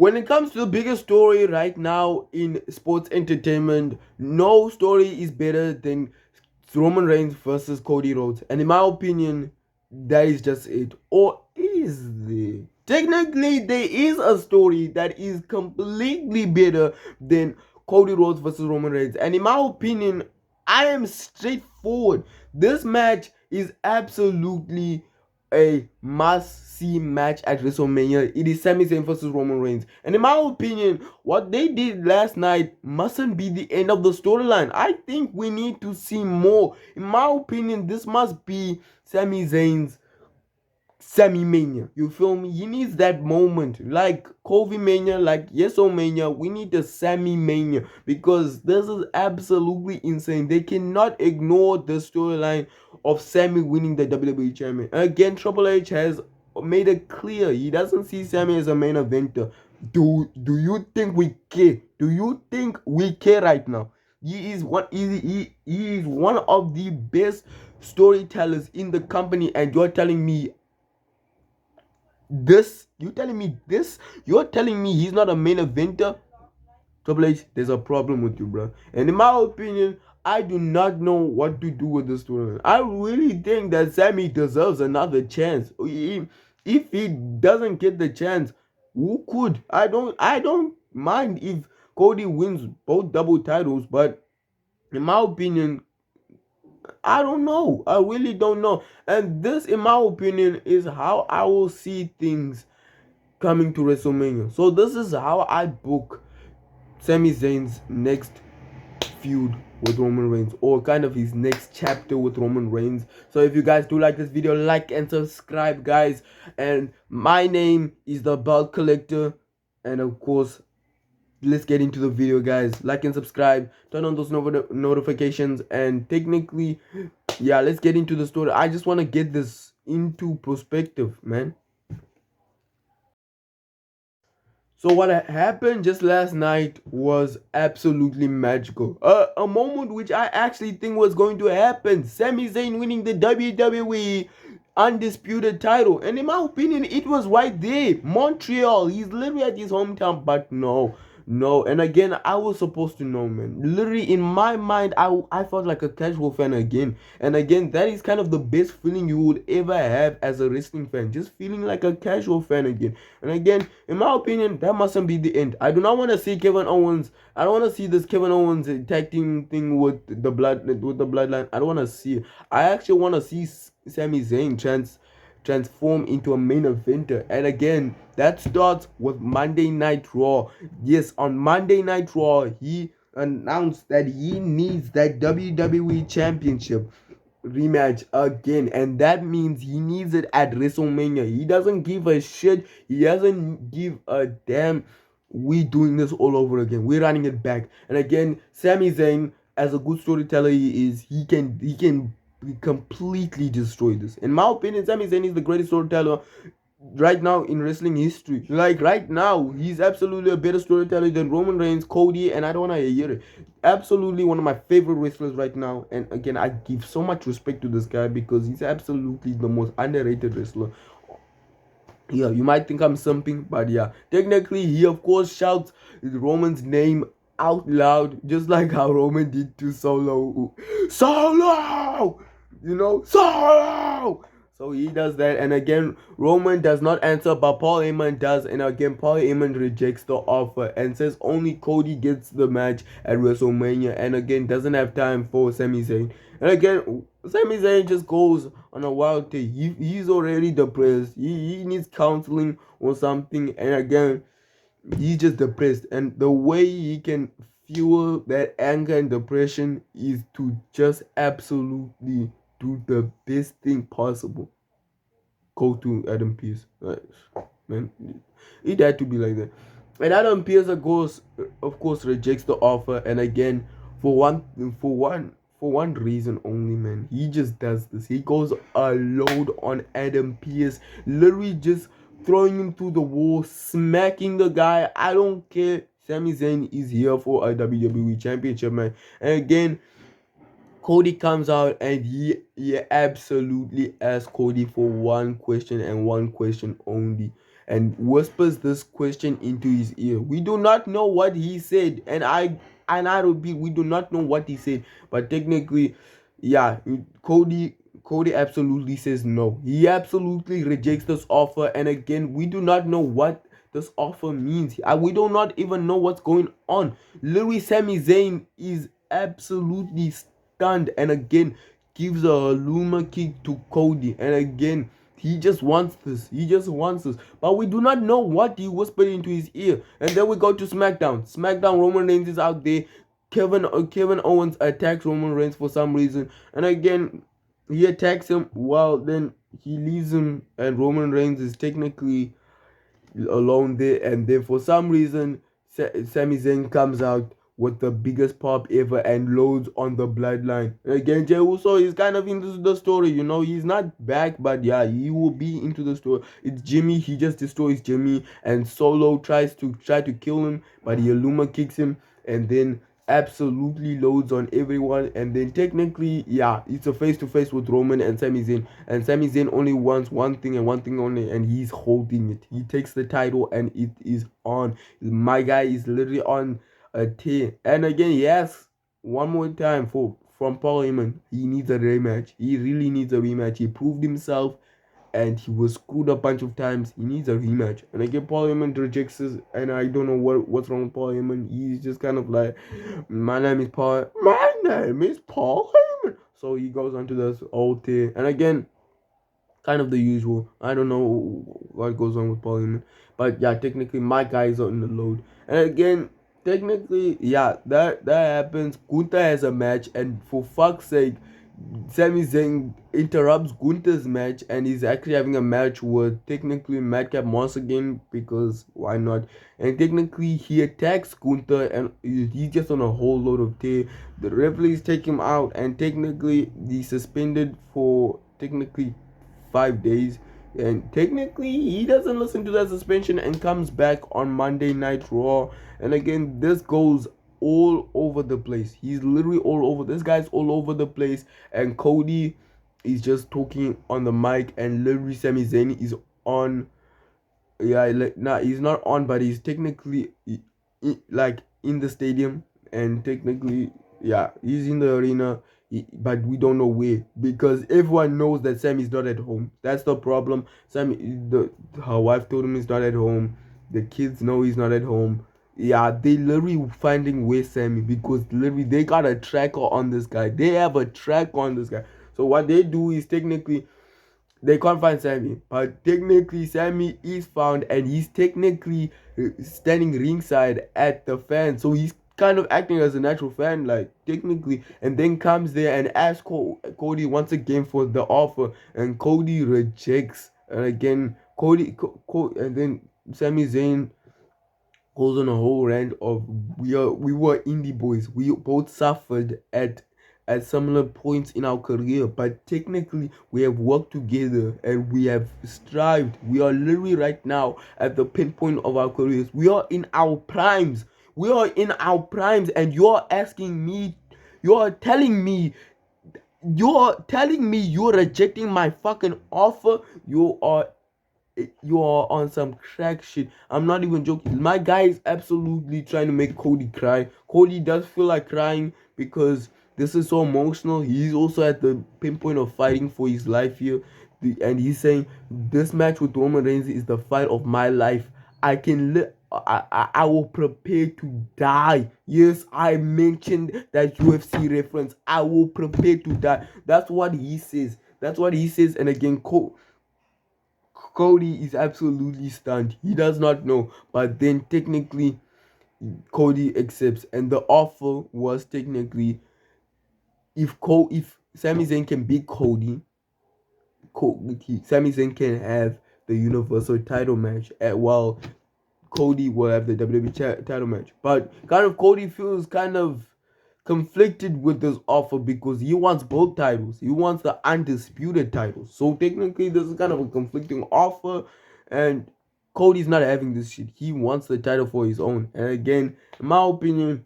When it comes to the biggest story right now in sports entertainment, no story is better than Roman Reigns versus Cody Rhodes. And in my opinion, that is just it. Or is there? Technically, there is a story that is completely better than Cody Rhodes versus Roman Reigns. And in my opinion, I am straightforward. This match is absolutely a must-see match at WrestleMania. It is Sami Zayn versus Roman Reigns, and in my opinion, what they did last night mustn't be the end of the storyline. I think we need to see more. In my opinion, this must be Sami Zayn's Sammy Mania. You feel me? He needs that moment. Like Kobe Mania, like Yeso Mania. We need the Sammy Mania because this is absolutely insane. They cannot ignore the storyline of Sammy winning the WWE Champion. Again, Triple H has made it clear he doesn't see Sammy as a main eventer. Do you think we care? Do you think we care right now? He is one of the best storytellers in the company, and you're telling me this? You're telling me he's not a main eventer? Triple H, there's a problem with you, bro. And in my opinion, I do not know what to do with this tournament. I really think that Sammy deserves another chance. If he doesn't get the chance, who could? I don't mind if Cody wins both double titles, but in my opinion, I don't know. I really don't know. And this, in my opinion, is how I will see things coming to WrestleMania. So this is how I book Sami Zayn's next feud with Roman Reigns, or kind of his next chapter with Roman Reigns. So if you guys do like this video, like and subscribe, guys. And my name is the Belt Collector, and of course, let's get into the video, guys. Like and subscribe, turn on those notifications, and technically, yeah, let's get into the story. I just want to get this into perspective, man. So what happened just last night was absolutely magical. A moment which I actually think was going to happen. Sami Zayn winning the WWE undisputed title. And in my opinion, it was right there. Montreal. He's literally at his hometown. But no. No. And again, I was supposed to know, man. Literally, in my mind, I felt like a casual fan again. And again, that is kind of the best feeling you would ever have as a wrestling fan. Just feeling like a casual fan again. And again, in my opinion, that mustn't be the end. I do not want to see Kevin Owens. I don't want to see this Kevin Owens tag team thing with the bloodline. I don't want to see it. I actually want to see Sami Zayn transform into a main eventer. And again, that starts with Monday Night Raw. Yes, on Monday Night Raw, he announced that he needs that WWE Championship rematch again, and that means he needs it at WrestleMania. He doesn't give a shit. He doesn't give a damn. We doing this all over again. We're running it back. And again, Sami Zayn, as a good storyteller he can completely destroy this. In my opinion, Sami Zayn is the greatest storyteller right now in wrestling history. Like right now, he's absolutely a better storyteller than Roman Reigns, Cody, and I don't want to hear it. Absolutely one of my favorite wrestlers right now. And again, I give so much respect to this guy because he's absolutely the most underrated wrestler. Yeah, you might think I'm something, but yeah, technically he of course shouts Roman's name out loud, just like how Roman did to Solo. Solo! Solo! So he does that, and again, Roman does not answer, but Paul Heyman does, and again, Paul Heyman rejects the offer and says only Cody gets the match at WrestleMania, and again, doesn't have time for Sami Zayn. And again, Sami Zayn just goes on a wild day. He's already depressed. He needs counseling or something, and again, he's just depressed. And the way he can fuel that anger and depression is to just absolutely do the best thing possible. Go to Adam Pearce. Man, it had to be like that. And Adam Pearce, of course, rejects the offer. And again, for one reason only, man, he just does this. He goes a load on Adam Pearce, literally just throwing him to the wall, smacking the guy. I don't care. Sami Zayn is here for a WWE Championship, man. And again, Cody comes out and he absolutely asks Cody for one question and one question only. and whispers this question into his ear. We do not know what he said, and I repeat, we do not know what he said. But technically, yeah, Cody absolutely says no. He absolutely rejects this offer, and again, we do not know what this offer means. We do not even know what's going on. Literally, Sami Zayn is absolutely stunned, and again, gives a Haluma kick to Cody, and again, he just wants this. He just wants this. But we do not know what he whispered into his ear. And then we go to SmackDown. SmackDown, Roman Reigns is out there. Kevin Owens attacks Roman Reigns for some reason. And again, he attacks him. Well, then he leaves him. And Roman Reigns is technically alone there, and then for some reason Sami Zayn comes out with the biggest pop ever and loads on the bloodline. Again, Jey Uso is kind of into the story, he's not back, but yeah, he will be into the story. It's Jimmy, he just destroys Jimmy, and Solo try to kill him, but Yaluma kicks him, and then absolutely loads on everyone, and then technically, yeah, it's a face-to-face with Roman and Sami Zayn, and Sami Zayn only wants one thing and one thing only, and he's holding it. He takes the title and it is on. My guy is literally on a tear. And again, yes, one more time from Paul Heyman, he needs a rematch. He really needs a rematch. He proved himself and he was screwed a bunch of times. He needs a rematch. And again, Paul Heyman rejects this, and I don't know what's wrong with Paul Heyman. He's just kind of like, my name is Paul Heyman. So he goes on to this old thing, and again, kind of the usual. I don't know what goes on with Paul Heyman, but yeah, technically my guy is on the load, and again, technically, yeah, that happens. Gunther has a match, and for fuck's sake, Sami Zayn interrupts Gunther's match, and he's actually having a match with technically Madcap Moss again, because why not? And technically he attacks Gunther, and he's just on a whole load of tear. The referees take him out, and technically he's suspended for technically 5 days. And technically he doesn't listen to that suspension and comes back on Monday Night Raw. And again, this goes all over the place. He's literally all over. This guy's all over the place. And Cody is just talking on the mic, and literally Sami Zayn is on. Yeah, like, nah, he's not on, but he's technically like in the stadium, and technically, yeah, he's in the arena, but we don't know where, because everyone knows that Sam is not at home. That's the problem. Her wife told him he's not at home. The kids know he's not at home. Yeah, they literally finding where Sammy, because literally they got a tracker on this guy. They have a track on this guy. So what they do is technically they can't find Sammy, but technically Sammy is found, and he's technically standing ringside at the fan. So he's kind of acting as a natural fan, like technically, and then comes there and asks Cody once again for the offer, and Cody rejects. And again, and then Sami Zayn goes on a whole rant of we were indie boys. We both suffered at similar points in our career, but technically we have worked together and we have strived. We are literally right now at the pinpoint of our careers. We are in our primes. We are in our primes, and you're asking me, you're telling me you're rejecting my fucking offer. You are on some crack shit. I'm not even joking. My guy is absolutely trying to make Cody cry. Cody does feel like crying because this is so emotional. He's also at the pinpoint of fighting for his life here. And he's saying this match with Roman Reigns is the fight of my life. I will prepare to die. Yes, I mentioned that UFC reference. I will prepare to die. That's what he says. That's what he says. And again, Cody is absolutely stunned. He does not know. But then technically, Cody accepts. And the offer was technically, if Sami Zayn can beat Cody, Sami Zayn can have the Universal title match, while Cody will have the WWE title match. But kind of Cody feels kind of conflicted with this offer, because he wants both titles. He wants the undisputed titles. So technically, this is kind of a conflicting offer, and Cody's not having this shit. He wants the title for his own. And again, in my opinion,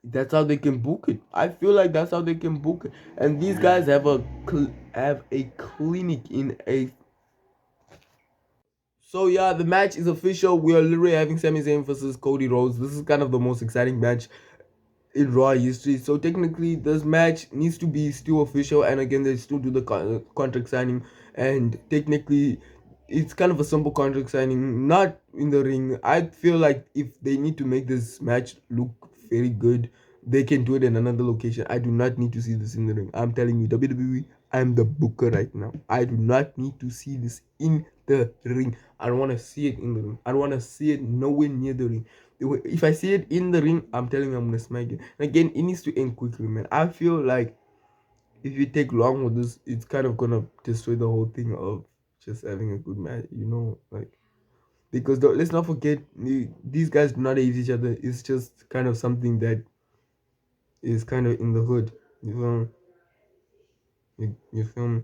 that's how they can book it. I feel like that's how they can book it. And these guys have a clinic in a. So yeah, the match is official. We are literally having Sami Zayn versus Cody Rhodes. This is kind of the most exciting match in Raw history. So technically, this match needs to be still official, and again, they still do the contract signing. And technically, it's kind of a simple contract signing, not in the ring. I feel like if they need to make this match look very good, they can do it in another location. I do not need to see this in the ring. I'm telling you, WWE, I'm the booker right now. I do not need to see this in the ring. I don't want to see it in the ring. I don't want to see it nowhere near the ring. If I see it in the ring, I'm telling you I'm gonna smack it. And again, it needs to end quickly, man. I feel like if you take long with this, it's kind of gonna destroy the whole thing of just having a good match, like because let's not forget these guys do not hate each other. It's just kind of something that is kind of in the hood. You know, you feel me?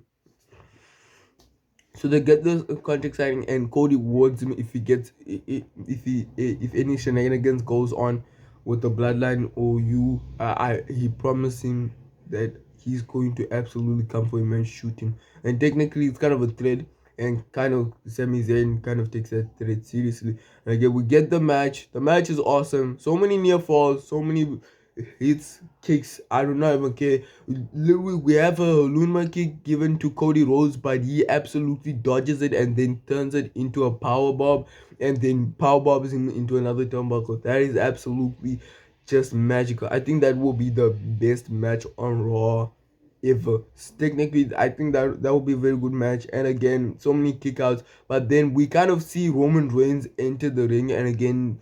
So they get the contract signing, and Cody warns him if he gets if any shenanigans goes on with the bloodline or you, he promised him that he's going to absolutely come for him and shoot him. And technically, it's kind of a threat, and kind of Sami Zayn kind of takes that threat seriously. And again, we get the match. The match is awesome. So many near falls, so many hits, kicks. I do not even care. Literally, we have a Lunma kick given to Cody Rhodes, but he absolutely dodges it and then turns it into a power bomb, and then power bombs him into another turnbuckle. That is absolutely just magical. I think that will be the best match on Raw ever. Technically, I think that will be a very good match. And again, so many kickouts. But then we kind of see Roman Reigns enter the ring, and again,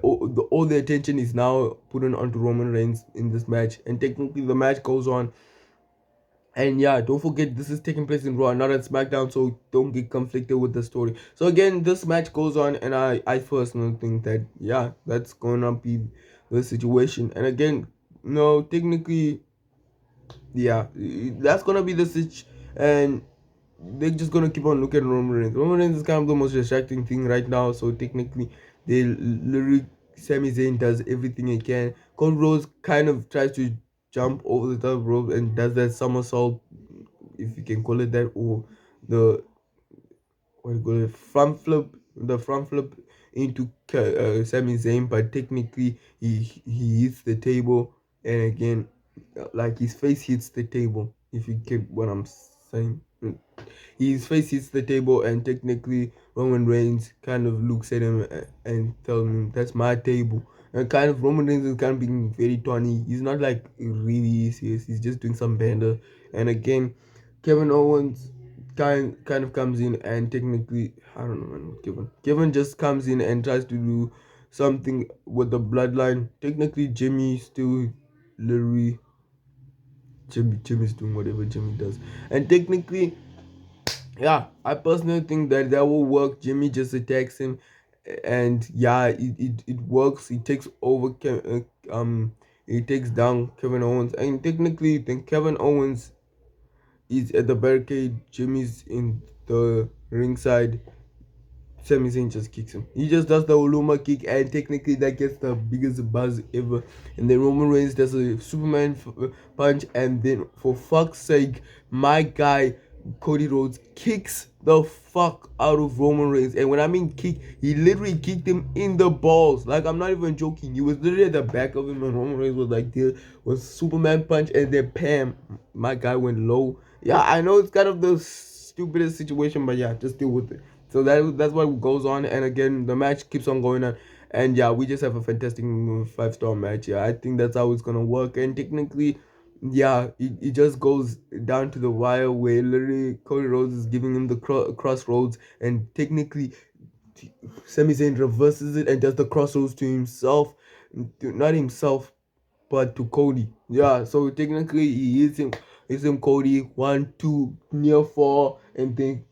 all the attention is now put onto Roman Reigns in this match. And technically, the match goes on. And yeah, don't forget this is taking place in Raw, not at SmackDown, so don't get conflicted with the story. So again, this match goes on, and I personally think that yeah, that's gonna be the situation. And again, no, technically, yeah, that's gonna be the situation, and they're just gonna keep on looking at Roman Reigns. Roman Reigns is kind of the most distracting thing right now. So technically, they literally Sami Zayn does everything he can. Cole Rose kind of tries to jump over the top rope and does that somersault, if you can call it that, or the what do you call it, front flip into Sami Zayn, but technically he hits the table, and again, like his face hits the table. If you get what I'm saying, his face hits the table, and technically Roman Reigns kind of looks at him and tells him that's my table. And kind of Roman Reigns is kind of being very tawny. He's not like really serious. He's just doing some bender. And again, Kevin Owens kind of comes in, and technically I don't know, man. Kevin just comes in and tries to do something with the bloodline. Technically, Jimmy still literally Jimmy's doing whatever Jimmy does, and technically, yeah, I personally think that will work. Jimmy just attacks him, and yeah, it works. He takes over. He takes down Kevin Owens, and technically, then Kevin Owens is at the barricade. Jimmy's in the ringside. Sami Zayn just kicks him. He just does the Uluma kick, and technically that gets the biggest buzz ever. And then Roman Reigns does a Superman punch, and then for fuck's sake, my guy Cody Rhodes kicks the fuck out of Roman Reigns. And when I mean kick, he literally kicked him in the balls. Like, I'm not even joking. He was literally at the back of him, and Roman Reigns was like there was Superman punch, and then Pam, my guy went low. Yeah, I know it's kind of the stupidest situation, but yeah, just deal with it. So that's what goes on, and again, the match keeps on going on, and yeah, we just have a fantastic 5-star match. Yeah, I think that's how it's gonna work, and technically, yeah, it just goes down to the wire where literally Cody Rhodes is giving him the crossroads, and technically, Sami Zayn reverses it and does the crossroads to himself, not himself, but to Cody. Yeah, so technically he hits him Cody 1-2 near fall, and then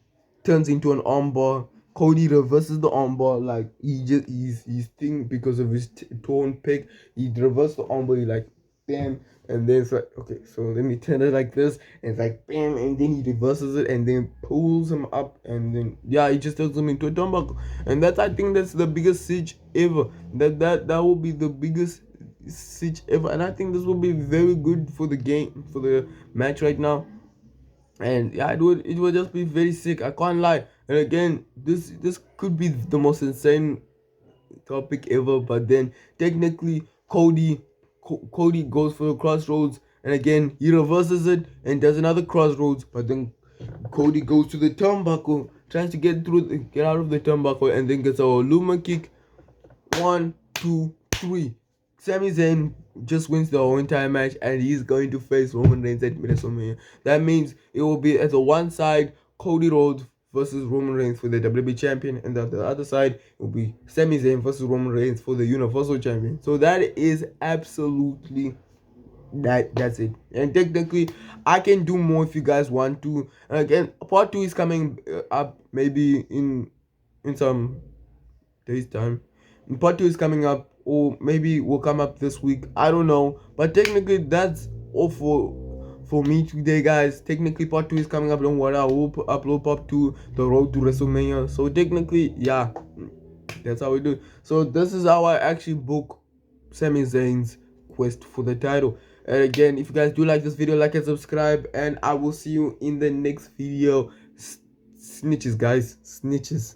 turns into an armbar. Cody reverses the armbar, like he's thing because of his torn pick. He reversed the armbar, he like bam, and then it's like okay, so let me turn it like this, and it's like bam, and then he reverses it and then pulls him up, and then yeah, he just turns him into a turnbuckle, and that's I think that's the biggest siege ever. That will be the biggest siege ever, and I think this will be very good for the match right now. And yeah, it would just be very sick. I can't lie. And again, this could be the most insane topic ever. But then technically, Cody goes for the crossroads, and again he reverses it and does another crossroads. But then Cody goes to the turnbuckle, tries to get out of the turnbuckle, and then gets a Luma kick. 1, 2, 3. Sami Zayn just wins the whole entire match, and he's going to face Roman Reigns at WrestleMania. That means it will be at the one side Cody Rhodes versus Roman Reigns for the WWE Champion, and on the other side it will be Sami Zayn versus Roman Reigns for the Universal Champion. So that is absolutely that's it. And technically I can do more if you guys want to. And again, part 2 is coming up maybe in some days time. And part 2 is coming up, or maybe will come up this week, I don't know. But technically that's all for me today, guys. Technically part 2 is coming up. Don't worry, I will upload part 2, the road to WrestleMania. So technically, yeah, that's how we do. So this is how I actually book Sami Zayn's quest for the title. And again, if you guys do like this video, like and subscribe, and I will see you in the next video. Snitches, guys, snitches.